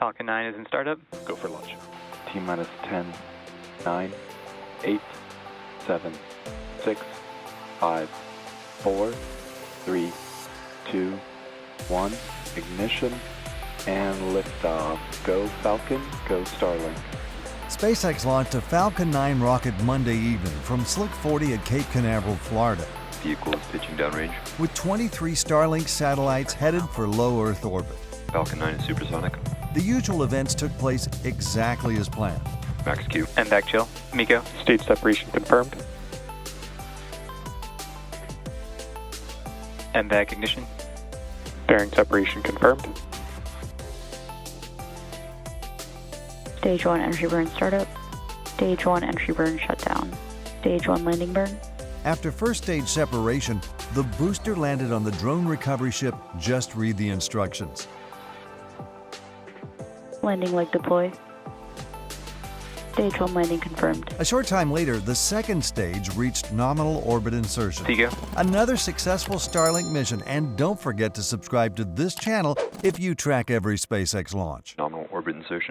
Falcon 9 is in startup. Go for launch. T-minus 10, 9, 8, 7, 6, 5, 4, 3, 2, 1. Ignition and liftoff. Go Falcon, go Starlink. SpaceX launched a Falcon 9 rocket Monday evening from Slick 40 at Cape Canaveral, Florida. Vehicle is pitching downrange. With 23 Starlink satellites headed for low Earth orbit. Falcon 9 is supersonic. The usual events took place exactly as planned. Max Q. And back chill. Miko. Stage separation confirmed. And back ignition. Bearing separation confirmed. Stage 1 entry burn startup. Stage 1 entry burn shutdown. Stage 1 landing burn. After first stage separation, the booster landed on the drone recovery ship. Just read the instructions. Landing leg deploy. Stage 1 landing confirmed. A short time later, the second stage reached nominal orbit insertion. Vigo. Another successful Starlink mission, and don't forget to subscribe to this channel if you track every SpaceX launch. Nominal orbit insertion.